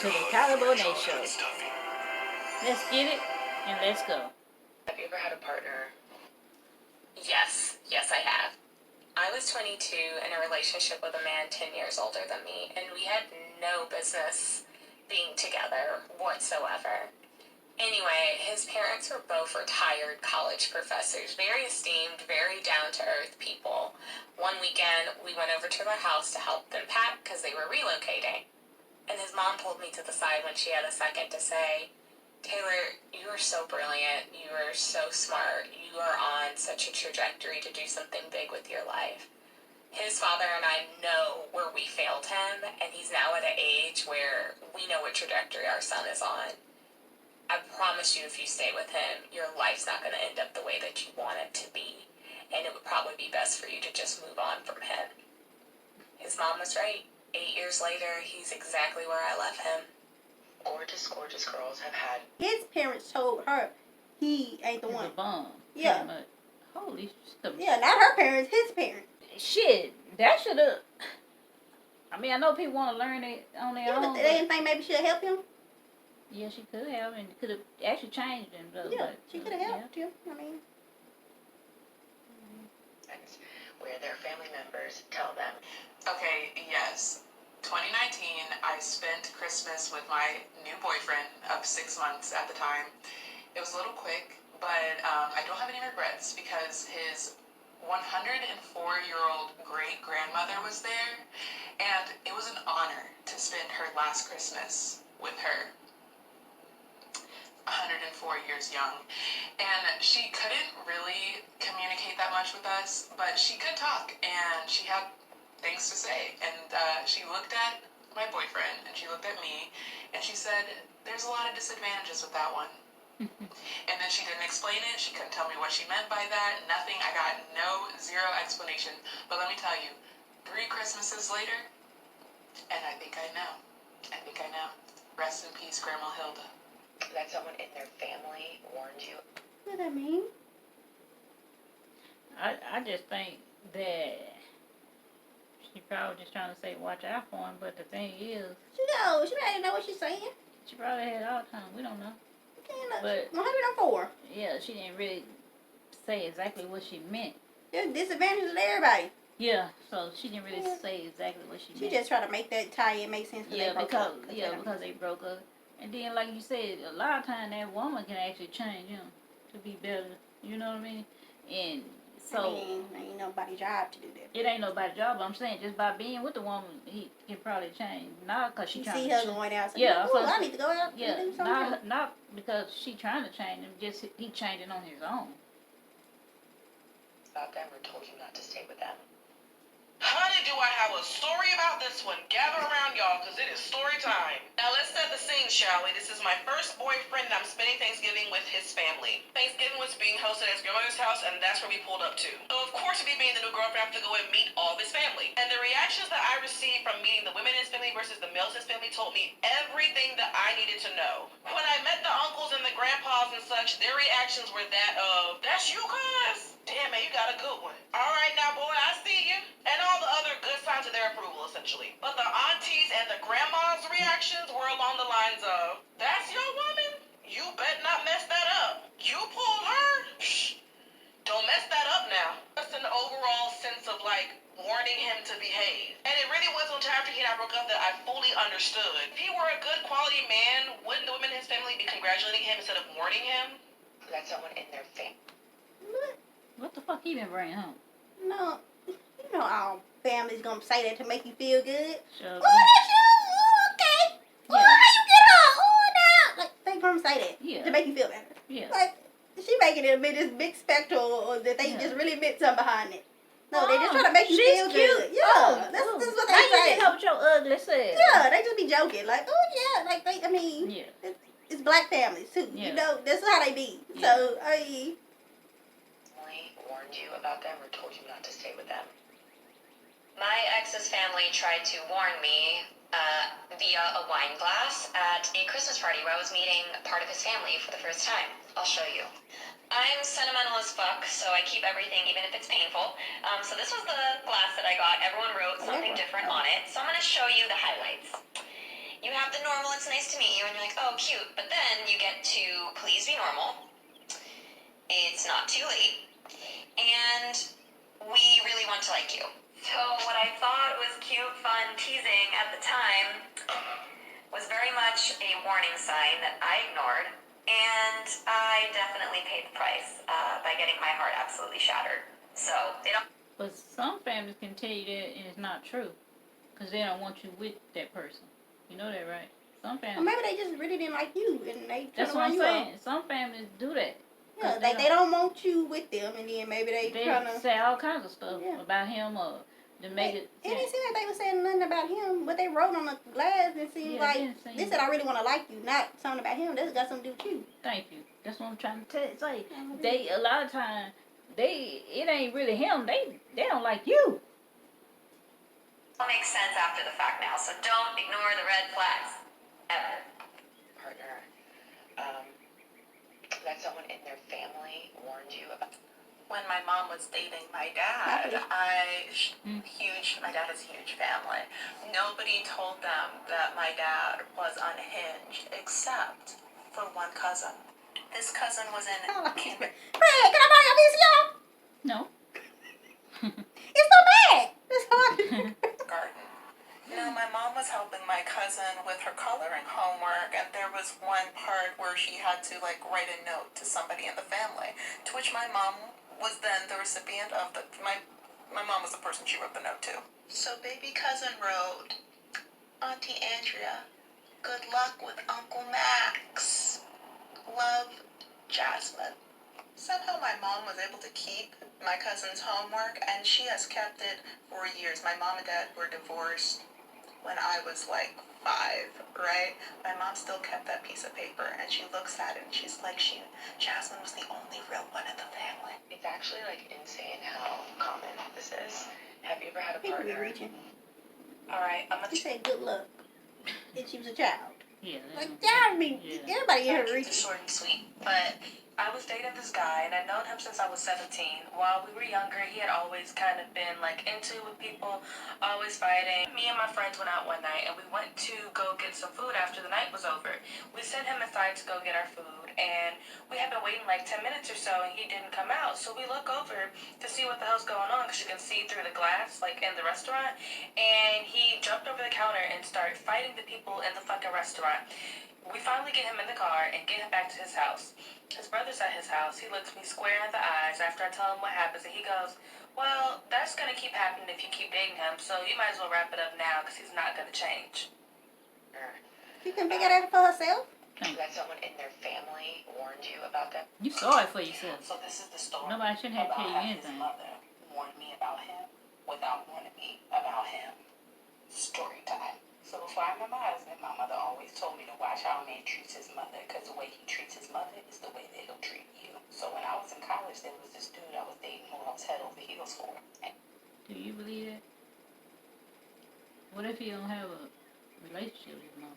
to the Calibo Nate Show. Let's get it and let's go. Have you ever had a partner? Yes, I have. I was 22 in a relationship with a man 10 years older than me, and we had no business being together whatsoever. Anyway, his parents were both retired college professors, very esteemed, very down-to-earth people. One weekend, we went over to their house to help them pack because they were relocating. And his mom pulled me to the side when she had a second to say, "Taylor, you are so brilliant. You are so smart. You are on such a trajectory to do something big with your life." His father and I know where we failed him, and he's now at an age where we know what trajectory our son is on. I promise you, if you stay with him, your life's not going to end up the way that you want it to be, and it would probably be best for you to just move on from him. His mom was right. 8 years later, he's exactly where I left him. Gorgeous girls have had. His parents told her he ain't the He's one. a bum. Yeah. Holy shit. Yeah, not her parents, his parents. Shit, that should have. I mean, I know people want to learn it on their own. But they didn't think maybe she'd help him. Yeah, she could have, and could have actually changed him. Though, Yeah, but, she could have helped him. I mean, where their family members tell them. Okay, yes. 2019, I spent Christmas with my new boyfriend of 6 months at the time. It was a little quick, but I don't have any regrets because his 104-year-old great-grandmother was there, and it was an honor to spend her last Christmas with her. 104 years young, and she couldn't really communicate that much with us, but she could talk, and she had things to say, and she looked at my boyfriend, and she looked at me, and she said, "There's a lot of disadvantages with that one." And then she didn't explain it. She couldn't tell me what she meant by that. Nothing. I got zero explanation. But let me tell you, 3 Christmases later, and I think I know. Rest in peace, Grandma Hilda. That someone in their family warned you. what does that mean? I just think that she probably just trying to say watch out for him, but the thing is, She probably know what she's saying. she probably had all the time. We don't know. But 104. Yeah, she didn't really say exactly what she meant. There's disadvantages to everybody. Yeah, so she didn't really say exactly what she meant. She just tried to make that tie-in make sense. Because they broke up. And then, like you said, a lot of times that woman can actually change him to be better. You know what I mean? And so ain't nobody's job to do that. It ain't nobody's job. But I'm saying just by being with the woman, he can probably change. Not because she trying to see her going out. Yeah, I need to go out. Yeah, and do something. not because she trying to change him. Just he changing on his own. I've never told you not to stay with them. Honey, do I have a story about this one? Gather around, y'all, because it is story time. Now, let's set the scene, shall we? This is my first boyfriend, and I'm spending Thanksgiving with his family. Thanksgiving was being hosted at his grandmother's house, and that's where we pulled up to. So, of course, me being the new girlfriend, I have to go and meet all of his family. And the reactions that I received from meeting the women in his family versus the males in his family told me everything that I needed to know. When I met the uncles and the grandpas and such, their reactions were that of, "That's you, cuz? Damn, man, you got a good one. All right, now, boy, I see you." And all the other good signs of their approval, essentially. But the aunties and the grandmas' reactions were along the lines of, "That's your woman? You better not mess that up. You pulled her? Shh. Don't mess that up now." Just an overall sense of, warning him to behave. And it really wasn't until after he and I broke up that I fully understood. If he were a good quality man, wouldn't the women in his family be congratulating him instead of warning him? That someone in their family. What the fuck he been bringing home? No, you know our family's gonna say that to make you feel good. Sure. Oh, that's you. Oh, okay. Oh, Yeah. how you get out? Oh, no. Like they gonna say that to make you feel better. Yeah. Like she making it a bit this big spectacle that they just really meant something behind it. No, they just trying to make you feel cute. good. Yeah, that's what they How say. you get up with your ugly self? Yeah, they just be joking. Like, oh yeah, like they. I mean, Yeah. it's black families too. Yeah. You know, that's how they be. Yeah. So I mean. Warned you about them or told you not to stay with them? My ex's family tried to warn me via a wine glass at a Christmas party where I was meeting part of his family for the first time. I'll show you. I'm sentimental as fuck, so I keep everything even if it's painful. So this was the glass that I got. Everyone wrote something different on it. So I'm going to show you the highlights. You have the normal, it's nice to meet you, and you're like, oh, cute. But then you get to please be normal. It's not too late. And we really want to like you. So what I thought was cute, fun, teasing at the time was very much a warning sign that I ignored. And I definitely paid the price by getting my heart absolutely shattered. So they don't. But some families can tell you that and it's not true. Because they don't want you with that person. You know that, right? Some Or families. maybe they just really didn't like you and they That's what I'm saying. Some families do that. Yeah, like they don't want you with them, and then maybe they trying to say all kinds of stuff about him or to make it. It didn't seem like they were saying nothing about him. What they wrote on the glass, it seemed like they said, "I really want to like you," not something about him. That's got something to do with you. Thank you. That's what I'm trying to tell you. It's like they a lot of times it ain't really him. They don't like you. It makes sense after the fact now, so don't ignore the red flags ever. Partner, that someone in their family warned you about. When my mom was dating my dad, my dad has a huge family. Nobody told them that my dad was unhinged except for one cousin. This cousin was in Fred, can I buy your VCR? No. It's so bad. It's hard. garden. My mom was helping my cousin with her coloring homework, and there was one part where she had to write a note to somebody in the family, to which my mom was then the recipient of my mom was the person she wrote the note to. So baby cousin wrote, Auntie Andrea, good luck with Uncle Max. Love, Jasmine. Somehow my mom was able to keep my cousin's homework, and she has kept it for years. My mom and dad were divorced when I was 5, right? My mom still kept that piece of paper, and she looks at it and she's like, Jasmine was the only real one in the family. It's actually insane how common this is. Have you ever had a partner? All right, I'm gonna. She said good luck, and she was a child. Yeah. Everybody in her reaching. Short and sweet, but I was dating this guy, and I'd known him since I was 17. While we were younger, he had always kind of been into with people, always fighting. Me and my friends went out one night, and we went to go get some food after the night was over. We sent him inside to go get our food, and we had been waiting 10 minutes or so, and he didn't come out. So we look over to see what the hell's going on, because you can see through the glass, in the restaurant. And he jumped over the counter and started fighting the people in the fucking restaurant. We finally get him in the car and get him back to his house. His brother's at his house. He looks me square in the eyes after I tell him what happens, and he goes, well, that's going to keep happening if you keep dating him, so you might as well wrap it up now because he's not going to change. She can figure that out for herself. That someone in their family warned you about that? You saw it for yourself. So this is the story. Nobody shouldn't have to tell you anything. His mother warned me about him without warning me about him. Story time. So before I met my husband, my mother always told me to watch how a man treats his mother, because the way he treats his mother is the way that he'll treat you. So when I was in college, there was this dude I was dating who I was head over heels for. Do you believe that? What if you don't have a relationship with his mom?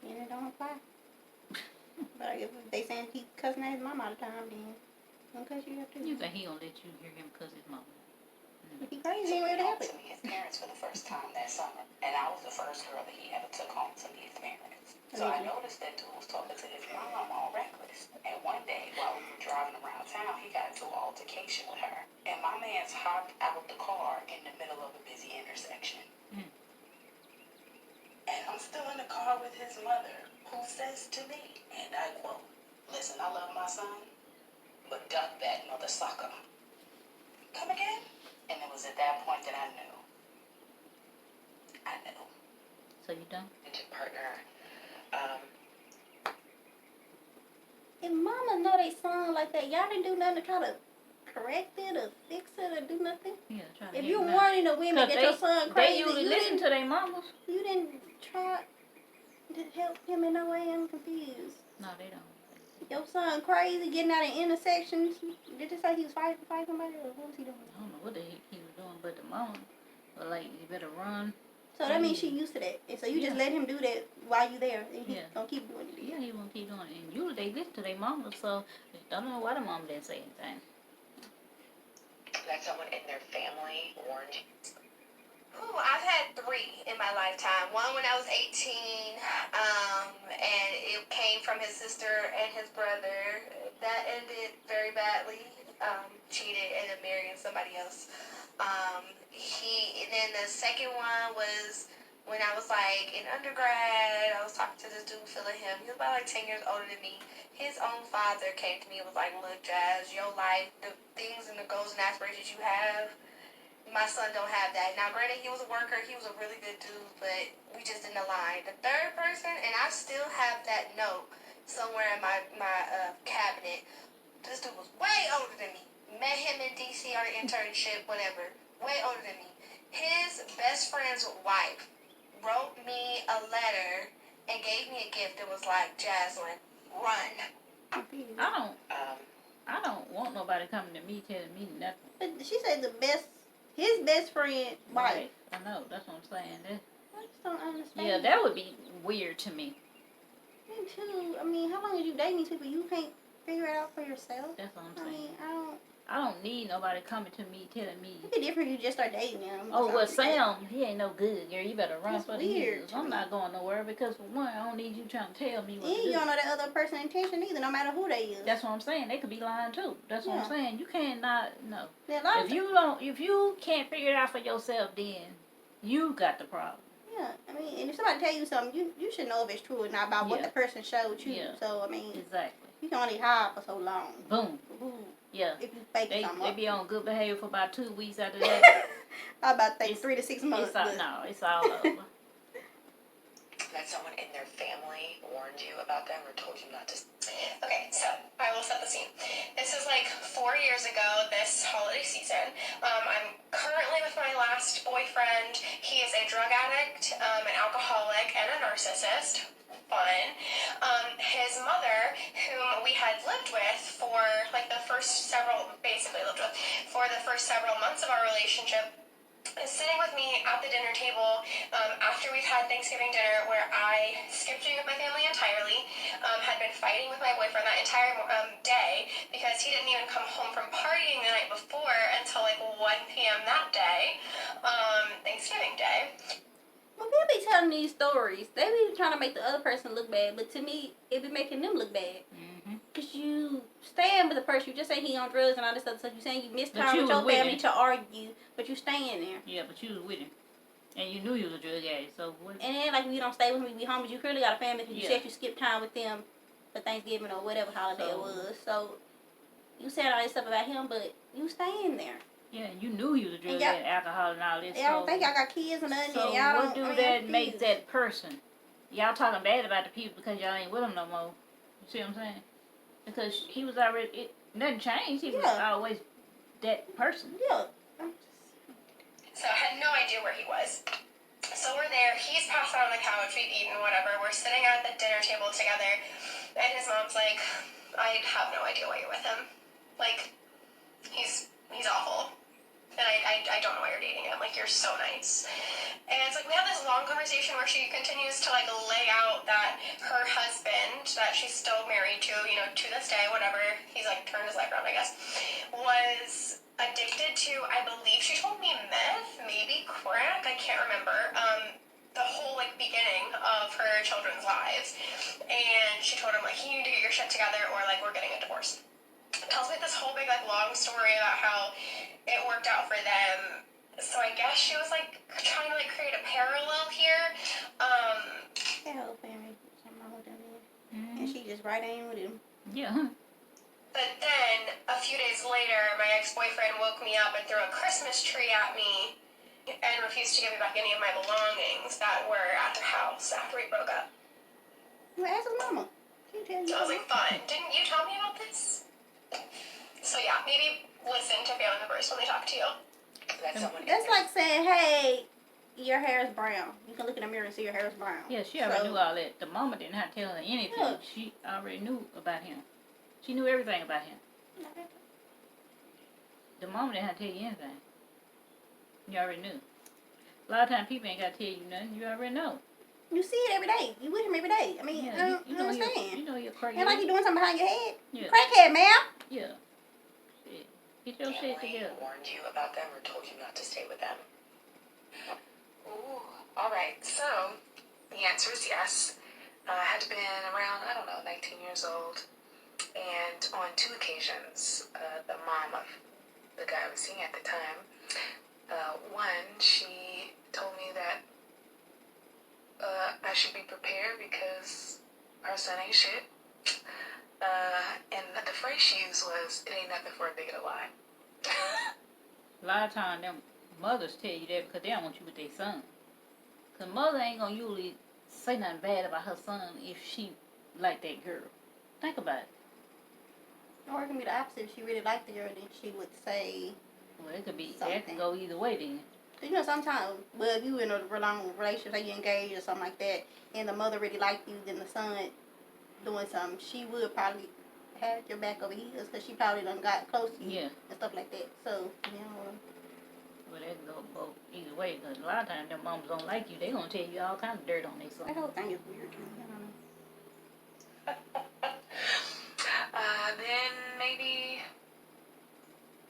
And it don't apply. But if they saying he cussing at his mom all the time, then don't cuss you have to. You think he gonna let you hear him cuss his mom? If he crazy, he ain't ready to help it. To meet his parents for the first time that summer, and I was the first girl that he ever took home to meet his parents. So I noticed that dude was talking to his mom all reckless. And one day, while we were driving around town, he got into an altercation with her. And my man's hopped out of the car in the middle of a busy intersection. And I'm still in the car with his mother, who says to me, and I quote, listen, I love my son, but duck that mother sucker. Come again? And it was at that point that I knew. So you don't? Partner. If mama know they son like that, y'all didn't do nothing to try to correct it or fix it or do nothing? Yeah, try to If help you him out. warning the women that your son crazy, They usually listen to their mamas. You didn't try to help him in no way. I'm confused. No, they don't. Your son crazy, getting out of intersections. Did they say he was fighting somebody, or what was he doing? I don't know what the heck he was doing, but the mama was like, you better run. So that means she used to that. And so you just let him do that while you there, and he's gonna keep doing it. Yeah, he gonna keep doing it. And usually they listen to their mama, so I don't know why the mama didn't say anything. That someone in their family warned you. I've had 3 in my lifetime. One when I was 18, and it came from his sister and his brother. That ended very badly. Cheated, ended up marrying somebody else. And then the second one was when I was like in undergrad. I was talking to this dude, feeling him. He was about like 10 years older than me. His own father came to me and was like, "Look, Jazz, your life, the things and the goals and aspirations you have, my son don't have that." Now, granted, he was a worker. He was a really good dude, but we just didn't align. The third person, and I still have that note somewhere in my cabinet. This dude was way older than me. Met him in DC on an internship, whatever. Way older than me. His best friend's wife wrote me a letter and gave me a gift that was like, "Jaslyn, run." I don't want nobody coming to me telling me nothing. But she said his best friend wife. Right. I know, that's what I'm saying. I just don't understand. Yeah, that would be weird to me. Me too. I mean, how long are you dating these people? You can't figure it out for yourself. That's what I'm I saying. mean, I don't need nobody coming to me telling me. it'd be different if you just start dating them. Oh, well, Sam, he ain't no good, girl. You better run That's for the weird hills. to I'm me. not going nowhere because, for one, I don't need you trying to tell me what to And do. you don't know that other person's intention either, no matter who they is. That's what I'm saying. They could be lying too. That's what I'm Yeah. saying. You cannot, no. Yeah, a lot of If you can't figure it out for yourself, then you got the problem. Yeah, I mean, and if somebody tell you something, you should know if it's true or not about what Yeah. the person showed you. Yeah. So, I mean, Exactly. you can only hide for so long. Boom. Ooh, Yeah. if you fake They something be up. on good behavior for about 2 weeks after that. I about to think It's- 3 to 6 months. It's all, but- no, it's all over. That someone in their family warned you about them or told you not to. Okay, so I will set the scene. This is like 4 years ago, this holiday season. I'm currently with my last boyfriend. He is a drug addict, an alcoholic, and a narcissist. Fun. His mother, whom we had lived with for like the first several, basically lived with for the first several months of our relationship, is sitting with me at the dinner table after we've had Thanksgiving dinner, where I skipped being with my family entirely, had been fighting with my boyfriend that entire day because he didn't even come home from partying the night before until like 1 p.m. that day, Thanksgiving Day. When people be telling these stories, they be trying to make the other person look bad, but to me, it be making them look bad. Mm-hmm. Because you stand with the person, you just say he on drugs and all this other stuff. You saying you missed But time you with your was with family him. to argue, but you staying there. Yeah, but you was with him. And you knew he was a drug addict, so what? And then, like, when you don't stay with him, you be home, but you clearly got a family because you Yeah. said you skipped time with them for Thanksgiving or whatever holiday it So- was. So, you said all this stuff about him, but you staying there. Yeah, you knew he was a drug And y'all- addict, alcohol, and all this. Y'all don't so, think y'all got kids or nothing, so and y'all what don't. do I mean, that I'm make confused. that person? Y'all talking bad about the people because y'all ain't with him no more. You see what I'm saying? Because he was already, nothing changed. He was Yeah. always that person. Yeah. So I had no idea where he was. So we're there. He's passed out on the couch. We've eaten, whatever. We're sitting at the dinner table together. And his mom's like, "I have no idea why you're with him. Like, he's awful. And I don't know why you're dating him. Like, you're so nice." And it's like we have this long conversation where she continues to, like, lay out that her husband, that she's still married to, you know, to this day, whatever, he's, like, turned his life around, I guess, was addicted to, I believe she told me meth, maybe crack, I can't remember, the whole, like, beginning of her children's lives. And she told him, like, you need to get your shit together or, like, we're getting a divorce. Tells me this whole big, like, long story about how it worked out for them. So I guess she was, like, trying to, like, create a parallel here. That whole family, something wrong with them. Mm-hmm. And she just right in with him. Yeah. But then, a few days later, my ex-boyfriend woke me up and threw a Christmas tree at me and refused to give me back any of my belongings that were at her house after we broke up. Well, ask his mama. She tell you. So I was like, fine. Didn't you tell me about this? So yeah, maybe listen to family members when they talk to you. That someone in That's their like saying, hey, your hair is brown. You can look in the mirror and see your hair is brown. Yeah, she already So- knew all that. The mama didn't have to tell her anything. Yeah. She already knew about him. She knew everything about him. The mama didn't have to tell you anything. You already knew. A lot of times people ain't got to tell you nothing. You already know. You see it every day. You with him every day. I mean, Yeah, I don't you know understand. you know you're crazy. And like you doing something behind your head. Yeah. Crackhead, ma'am. Yeah. Shit. Get your shit family together. warned you about them or told you not to stay with them. Ooh, all right. So the answer is yes. I had to been around, I don't know, 19 years old. And on 2 occasions, the mom of the guy I was seeing at the time, one, she told me that I should be prepared because her son ain't shit. And the phrase she used was, "It ain't nothing for a nigga to lie." A lot of times, them mothers tell you that because they don't want you with their son. Because mother ain't going to usually say nothing bad about her son if she like that girl. Think about it. Or it can be the opposite. If she really liked the girl, then she would say. Well, it could be, something. that could go either way then. You know, sometimes, well, if you in a long relationship, like you engaged or something like that, and the mother really liked you, then the son doing something, she would probably have your back over heels because she probably done got close to you and stuff like that. So, you know. Well, that could go both either way because a lot of times them moms don't like you. They going to tell you all kinds of dirt on their son. That whole thing is weird to me. I don't know. Then maybe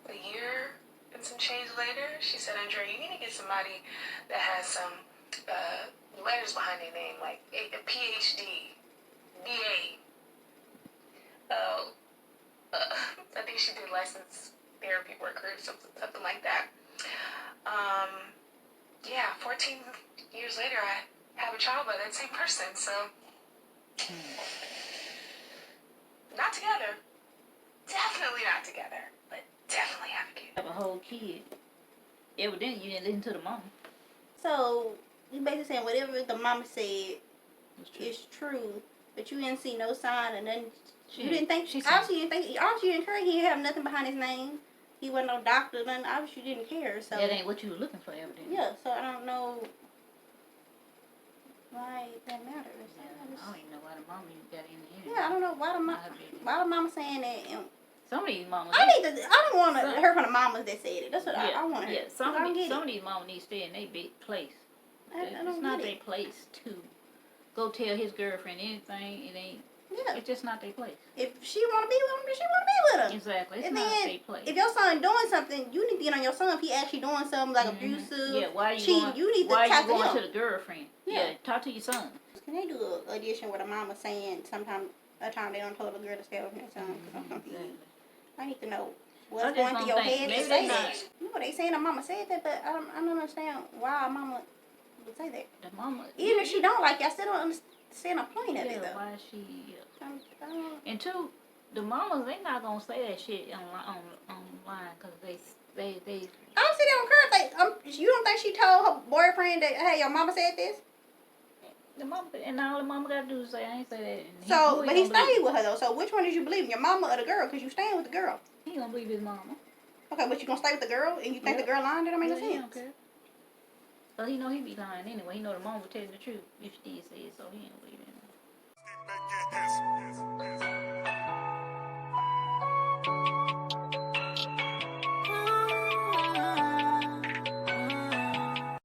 a year and some change later, she said, "Andrea, you need to get somebody that has some letters behind their name, like a PhD, BA. I think she did licensed therapy worker or something like that." Yeah, 14 years later, I have a child by that same person, so not together. Definitely not together, but definitely have a kid. Have a whole kid. Evidently, you didn't listen to the mama. So, you basically saying whatever the mama said is true, but you didn't see no sign and nothing. You didn't think, obviously you didn't care. He didn't have nothing behind his name. He wasn't no doctor, nothing. Obviously you didn't care, so. That ain't what you were looking for, evidently. Yeah, so I don't know why that matters. I don't even know why the mama even got in here. Yeah, I don't know why the mama saying that. And some of these mamas. I don't want to hear from the mamas that said it. That's what I want to hear. Yeah, some of these mamas need to stay in their big place. It's not their place to go tell his girlfriend anything. It ain't. Yeah. It's just not their place. If she want to be with him, then she want to be with him. Exactly. It's and not then, their place. If your son doing something, you need to get on your son. If he actually doing something like abusive, why are you cheating, going, you need to why talk are you going to him. to the girlfriend? Yeah, talk to your son. Can they do an audition with a mama saying sometimes a time they don't tell the girl to stay with their son? Exactly. I need to know what's going through your head to say that. You know, they saying a mama said that, but I don't understand why a mama would say that. The mama, even if she don't like you, I still don't understand the point of it though. Why she? And two, the mamas they not gonna say that shit online because they. I don't see they don't care if you don't think she told her boyfriend that hey your mama said this? The mama and all the mama gotta do is say I ain't say that. And so, but he stayed with her though. So which one did you believe, your mama or the girl? Because you staying with the girl. He gonna believe his mama. Okay, but you gonna stay with the girl and you think the girl lying? That don't make no sense. He don't care. But he know he be lying anyway. He know the mama was telling the truth if she did say it, so he ain't believe it.